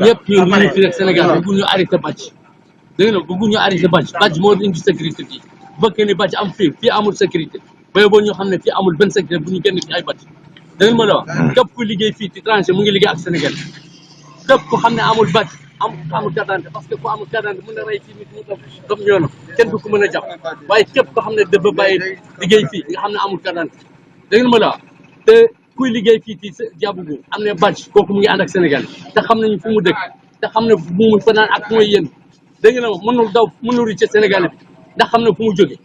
ñëpp ñun ñu fi rek Sénégal bëgguñu arrêté bàcc dégg nga bëgguñu arrêté bàcc moo indi sécurité fii bëkkee ni bàcc am fii amul sécurité ba boo ñu xam ne fii amul benn sécurité bu ñu génn fi ay bàcc dégg nga ma la wax képp ku liggéey fii ci étranger mu ngi liggéey ak Sénégal képp ku xam ne amul bàcc amul carte d'identité parce que ku amul carte d'identité mën na rey fii nit mu doom yoonam kenn du ko mën a jàpp waaye képp ko xam ne dafa bàyyi liggéey fii nga xam ne amul carte d'identité dégg nga ma la wax te kuy liggéey fii ci Diabougou am na bàcc kooku mu ngi ànd ak Sénégal te xam nañu fu mu dëkk te xam ne fu mu fanaan ak mooy yéen dégg nga mënul rëcc Sénégal bi ndax xam ne fu mu jóge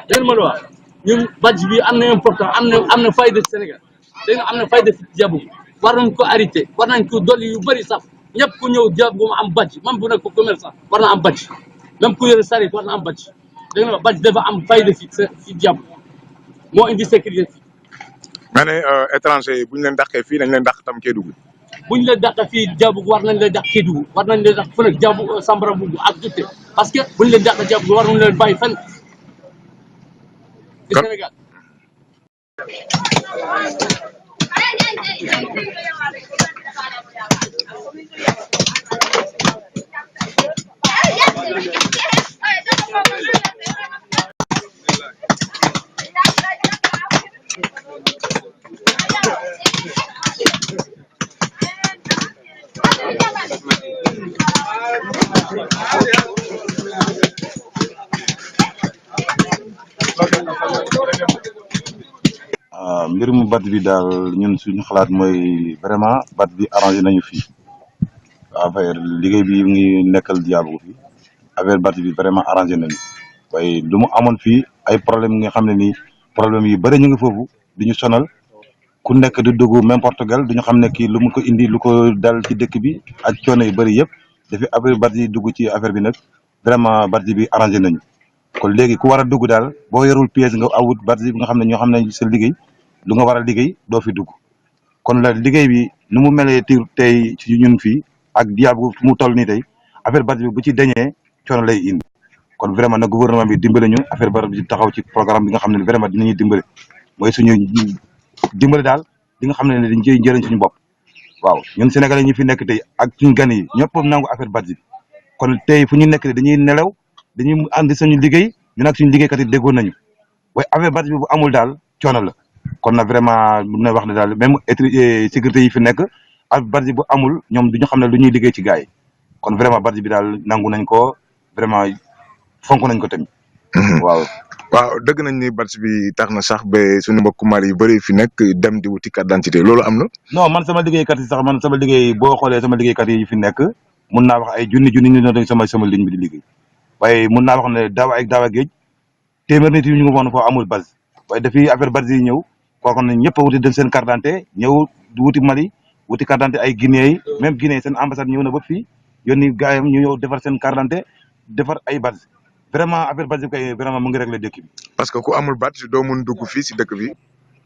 dégg nga ma la wax ñun bàcc bi am na important am na fayda ci Sénégal dégg nga am na fayda ci Diabougou war nañ ko arrêté war nañ ko dolli yu bëri sax ñëpp ku ñëw Diabougou mu am bàcc même bu nekk ko commerçant war na am bàcc même ku yore sarit war na am bàcc dégg nga bàcc dafa am fayda ci Diabougou moo indi sécurité fii. nga ne étranger yi bu ñu leen dàqee fii dañ leen dàq tam Kédougou. bu ñu leen dàqee fii Diabougou war nañ leen dàq Kédougou war nañ leen dàq fu nekk Diabougou Sambarambougou ak Dutté parce que bu ñu leen dàqee Diabougou war nañ leen bàyyi fenn ci Sénégal. mbirum bat bi daal ñun suñu xalaat mooy vraiment bat bi arrangé nañu fii affaire liggéey bi ngi nekkal Diabougou fii affaire bat bi vraiment arrangé nañu waaye lu mu amoon fii ay problème nga xam ne nii problème yu bëri ñu ngi foofu di ñu sonal ku nekk di dugg n'importe quel duñu xam ne kii lu mu ko indi lu ko dal ci dëkk bi ak coono yu bëri yëpp dafi affaire bat yi dugg ci affaire bi nag vraiment bat bi arrangé nañu kon léegi ku war a dugg daal boo yorul pièce nga awut bat bi nga xam ne ñoo xam ne sa liggéey lu nga war a liggéey doo fi dugg kon la liggéey bi nu mu melee tey ci ñun fii ak Diabougou fu mu toll nii tey affaire bat bi bu ci dañee coono lay indi kon vraiment na gouvernement bi dimbale ñu affaire bat bi taxaw ci programme bi nga xam ne vraiment dinañuy dimbale mooy suñu dimbale daal li nga xam ne dañ ciy njëriñ suñu bopp waaw ñun Sénégalais ñi fi nekk tey ak suñu gan yi ñëpp nangu affaire bat bi kon tey fu ñu nekk dañuy nelaw dañuy andi suñu liggéey ñun ak suñu liggéeykat yi déggoon nañu waaye affaire bat bi bu amul daal coono la kon nag vraiment mun na wax ne daal même sécurité yi fi nekk ak bat bu amul ñoom du ñu xam ne lu ñuy liggéey ci gars yi kon vraiment bat bi daal nangu nañ ko vraiment fonk nañ ko tamit. waaw dëgg nañ ni bat bi tax na sax ba suñu mbokku Mali yu bëri fi nekk dem di wuti carte d'identité loolu am na. non man sama liggéeykat yi sax man sama liggéey boo xoolee sama liggéeykat yi fi nekk mun naa wax ay junni ñu doon sama ligne bi di liggéey waaye mun naa wax ne daaw ak géej téeméer nit yi ñu ngi wax ne foofu amul base waaye dafiy affaire base yi ñëw kooku ne ñëpp a wuti dem seen carte d'identité ñëw wuti Mali wuti carte d'identité ay Guinée yi même Guinée seen ambassade ñëw na ba fii yónni gaayam ñu ñëw defar seen carte d'identité defar ay base vraiment affaire base bi kay vraiment mu ngi réglé dëkk bi. parce que ku amul badge doo mun dugg fii si dëkk bi.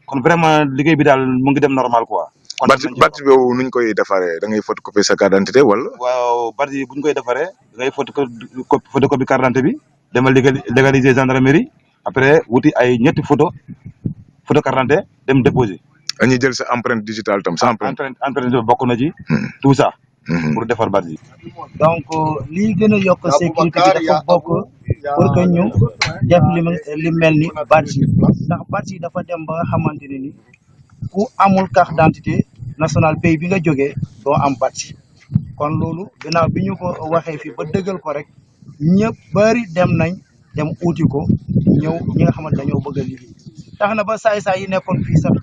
kon vraiment liggéey bi daal mu ngi dem normal quoi. badge boobu nuñ koy defaree da ngay photocopier sa carte d'identité wala. waaw badge yi bu ñu koy defaree da ngay photocopie carte d'identité bi demal légaliser gendarmerie après wuti ay ñetti photo carte d'identité dem déposer. dañuy jël sa empreinte digitale tam sa empreinte bokk na ci. tout ça. pour defar badge yi. donc lii gën a yokk sécurité bi dafa bokk pour que ñu def li mel ni badge yi ndax badge yi dafa dem ba nga xamante ne ni ku amul carte d'identité nationale pays bi nga jógee doo am badge kon loolu gannaaw bi ñu ko waxee fii ba dëggal ko rek ñëpp bari dem uuti ko ñëw ñi nga xamante dañoo bëgg a liggéey tax na ba saay-saay yi nekkoon fii sax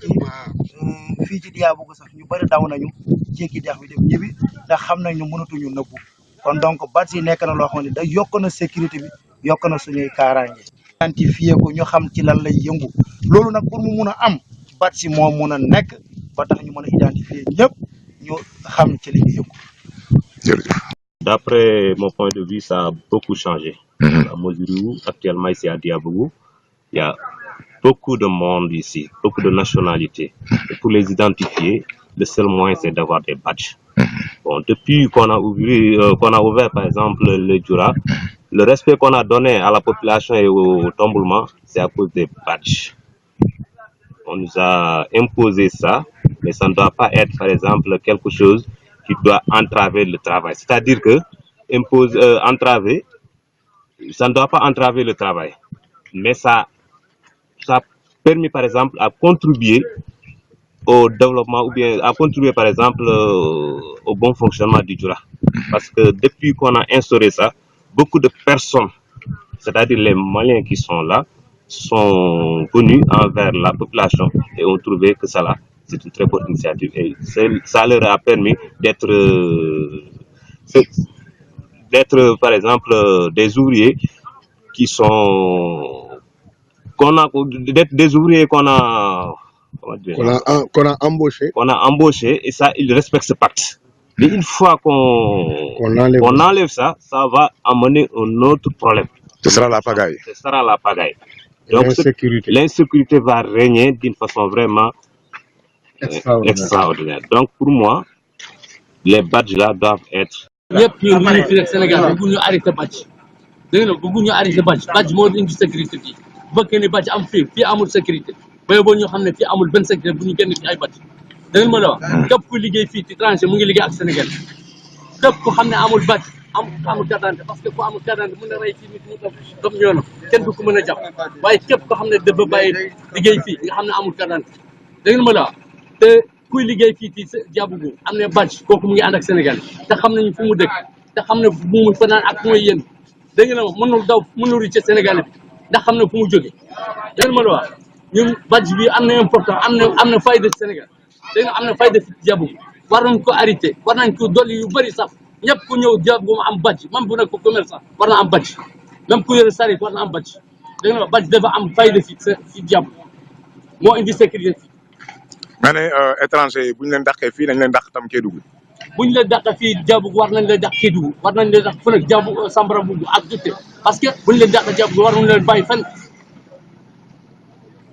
fii ci Diabougou sax ñu bari daw nañu jéggi dex bi dem ñibbi ndax xam nañ ñu mënatuñu nëbbu kon donc badge yi nekk na loo xam ne da yokk na sécurité bi yokk na suñuy kaaraange identifié ko ñu xam ci lan lay yëngu loolu nag pour mu mun a am badge yi moo mun a nekk ba tax ñu mën a identifier ñëpp ñu xam ci li ñu yëngu. D'après mon point de vue, ça a beaucoup changé. À mesure où actuellement ici à Diabougou, il y a beaucoup de monde ici, beaucoup de nationalités. Et pour les identifier, le seul moyen c'est d'avoir des badges. Bon, depuis qu'on a ouvert par exemple le Djoura, le respect qu'on a donné à la population et au Tomboulement, c'est à cause des badges. On nous a imposé ça, mais ça ne doit pas être par exemple quelque chose qui doit entraver le travail. C'est-à-dire que entraver, ça ne doit pas entraver le travail, mais ça permet par exemple à contribuer au développement ou bien à contribuer par exemple au bon fonctionnement du Jura. Parce que depuis qu'on a instauré ça, beaucoup de personnes, c'est-à-dire les Maliens qui sont là, sont venus envers la population et ont trouvé que ça là, c'est une très bonne initiative. Et ça leur a permis d'être par exemple des ouvriers qui sont d'être des ouvriers qu'on a embauché et ça ils respectent ce pacte. Mais une fois qu'on enlève ça, ça va amener un autre problème. Ce sera la pagaille. Ce sera la pagaille. Donc l'insécurité va régner d'une façon vraiment extraordinaire. Donc pour moi, les badges là doivent être. ñëpp ñun ñu fi rek Sénégal bëgguñu arrêté badge dégg nga bëgguñu arrêté badge moo indi sécurité fii bëgg ni badge am fii amul sécurité ba boo ñu xam ne fii amul benn sécurité bu ñu génn ci ay badge dégg nga ma la wax képp ku liggéey fii ci étranger mu ngi liggéey ak Sénégal képp ku xam ne amul badge amul carte d'identité parce que ku amul carte d'identité mën na rey fii nit ñi comme ñoom kenn du ko mën a jàpp waaye képp ko xam ne dafa bàyyi liggéey fii nga xam ne amul carte d'identité dégg nga ma la wax te kuy liggéey fii ci Diabougou am na badge kooku mu ngi ànd ak Sénégal te xam nañu fu mu dëkk te xam ne fu mu fanaan ak fu muy yéen dégg nga mënul rëcc Sénégal bi ndax xam ne fu mu jógee dégg nga ma la wax ñun badge bi am na important am na fayda ci Sénégal dégg nga am na fayda ci Diabougou war nañ ko arrêté war nañ ko dolli yu bëri sax ñëpp ku ñëw Diabougou am badge même bu nekk ko commerçant war na am badge même ku yore sarit war na am badge dégg nga badge dafa am fayda ci Diabougou moo indi sécurité fii. nga ne étranger yi bu ñu leen dàqee fii dañ leen dàq tam Kédougou. bu ñu leen dàqee fii Diabougou war nañ leen dàq Kédougou war nañ leen dàq fu nekk Diabougou Sambarambougou ak Dutté parce que bu ñu leen dàqee Diabougou war nañ leen bàyyi fenn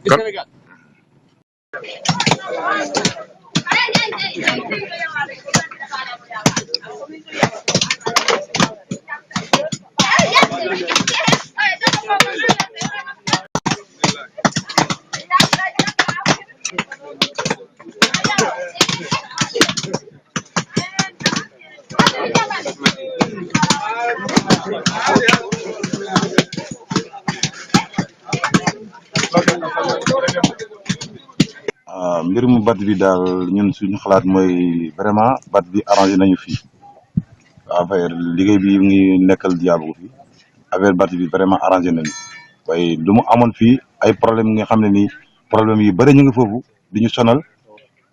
ci Sénégal. mbir mu badge bi daal ñun suñu xalaat mooy vraiment badge bi arrangé nañu fii affaire liggéey bi ngi nekkal Diabougou fii affaire badge bi vraiment arrangé nañu waaye lu mu amoon fii ay problème yi nga xam ne nii problème yi bëri ñu ngi foofu di ñu sonal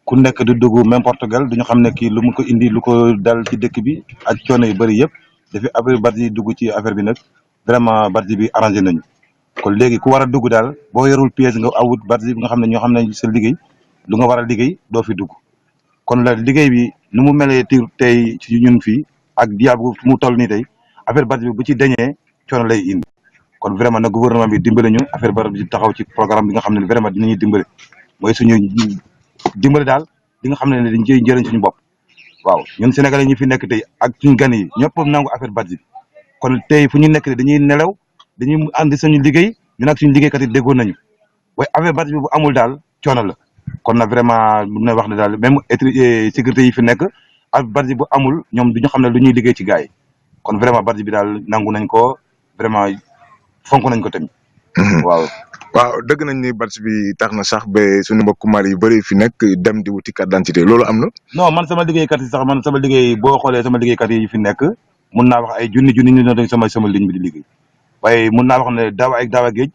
ku nekk di dugg n'importe quel duñu xam ne kii lu mu ko indi lu ko dal ci dëkk bi ak coono yu bëri yëpp dafi affaire badge yi dugg ci affaire bi nag vraiment badge bi arrangé nañu kon léegi ku war a dugg daal boo yorul pièce nga awut badge bi nga xam ne ñoo xam ne sa liggéey lu nga war a liggéey doo fi dugg kon la liggéey bi nu mu melee tey ci ñun fii ak Diabougou fu mu toll nii tey affaire badge bi bu ci dañee coono lay indi kon vraiment nag gouvernement bi dimbale ñu affaire badge bi taxaw ci programme bi nga xam ne vraiment dinañuy dimbale mooy suñu dimbale daal li nga xam ne dañ ciy njëriñ suñu bopp waaw ñun sénégalais ñi fi nekk tey ak suñu gan yi ñëpp nangu affaire badge bi kon tey fu ñu nekk dañuy nelaw dañuy andi suñu liggéey ñu nag suñu liggéeykat yi déggoon nañu waaye affaire badge bi bu amul daal coono la kon nag vraiment mun na wax ne daal même sécurité yi fi nekk ak badge bu amul ñoom du ñu xam ne lu ñuy liggéey ci gars yi kon vraiment badge bi daal nangu nañ ko vraiment fonk nañ ko tamit. waaw dëgg nañ ni badge bi tax na sax ba suñu mbokku Mali yu bëri fi nekk dem di wuti carte d'identité loolu am na. non man sama liggéeykat yi sax man sama liggéey boo xoolee sama liggéeykat yi fi nekk mun naa wax ay junni ñu doon sama ligne bi di liggéey waaye mun naa wax ne daaw ak géej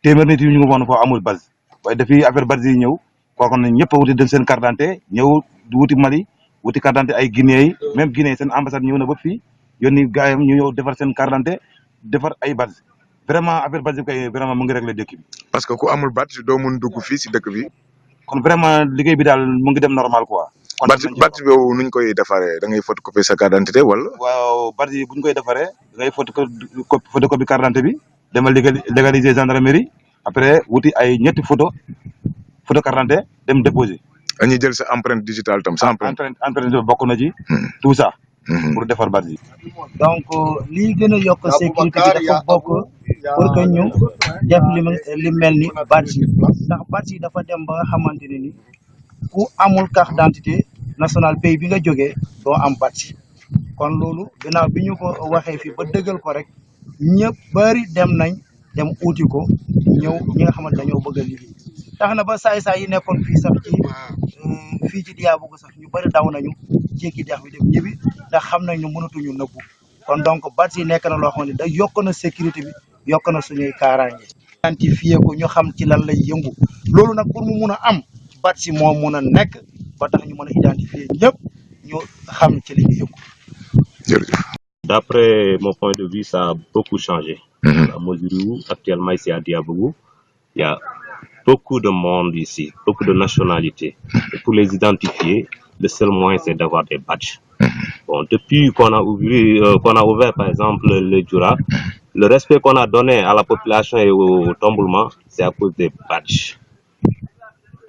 téeméer nit yi ñu ngi woon foofu amul badge waaye dafii affaire badge yi ñëw kooku ne ñëpp a wuti dem seen carte d'identité ñëw wuti Mali wuti carte d'identité ay Guinée yi même Guinée seen ambassade ñëw na ba fii yónni gars yi ñu ñëw defar seen carte d'identité defar ay badge vraiment affaire badge bi kay vraiment mu ngi réglé dëkk bi. parce que ku amul badge doo mun dugg fii si dëkk bi. kon vraiment liggéey bi daal mu ngi dem normal quoi. kon badge boobu nuñ koy defaree da ngay photocopier sa carte d'identité wala. waaw badge yi bu ñu koy defaree da ngay photocopie carte d'identité bi demal légaliser gendarmerie après wuti ay ñetti photo carte d'identité dem déposer. dañuy jël sa empreinte digitale tam sa empreinte bokk na ci. tout ça. pour defar badge yi. donc lii gën a yokk sécurité bi dafa bokk pour que ñu def li mel ni badge yi ndax badge yi dafa dem ba nga xamante ne ni ku amul carte d'identité national pays bi nga jógee doo am badge kon loolu ginnaaw bi ñu ko waxee fii ba dëggal ko rek ñëpp bari dem uuti ko ñëw ñi nga xamante dañoo bëgg a liggéey tax na ba saay-saay yi nekkoon fii sax fii ci Diabougou sax ñu bari daw nañu jéggi dex bi dem ñibbi ndax xam nañ ñu mënatuñu nëbbu kon donc badge yi nekk na loo xam ne da yokk na sécurité bi yokk na suñuy kaaraange identifier ko ñu xam ci lan lay yëngu loolu nag pour mu mun a am badge yi moo mun a nekk ba tax ñu mën a identifier ñëpp ñu xam ci li ñu yëngu. D'après mon point de vue, ça a beaucoup changé. À mesure où, actuellement, ici à Diabougou, il y a beaucoup de monde ici, beaucoup de nationalités. Et pour les identifier, le seul moyen, c'est d'avoir des badges. Bon, depuis qu'on a ouvert, par exemple, le Djoura, le respect qu'on a donné à la population et au Tomboulement, c'est à cause des badges.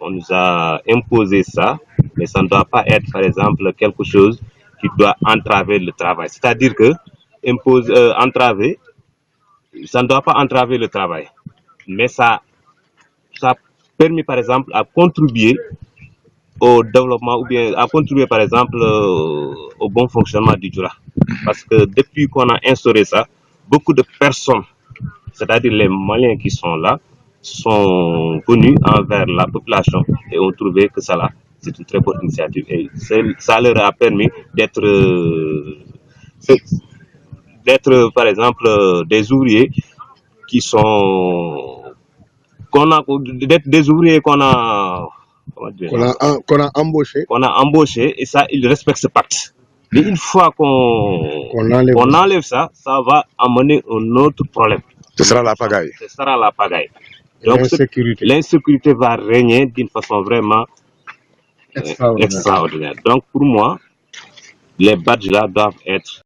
On nous a imposé ça, mais ça ne doit pas être, par exemple, quelque chose qui doit entraver le travail. C'est-à-dire que entraver, ça ne doit pas entraver le travail, mais ça a permis, par exemple, à contribuer au développement ou bien à contribuer, par exemple, au bon fonctionnement du Djoura. Parce que depuis qu'on a instauré ça, beaucoup de personnes, c'est-à-dire les Maliens qui sont là, sont venus envers la population et ont trouvé que ça là, c'est une très bonne initiative. Et ça leur a permis d'être, par exemple, des ouvriers qui sont... d'être des ouvriers qu'on a embauché et ça, ils respectent ce pacte. Mais une fois qu'on enlève ça, ça va amener un autre problème. Ce sera la pagaille. Ce sera la pagaille. Donc l'insécurité va régner d'une façon vraiment extraordinaire. Donc pour moi, les badges là doivent être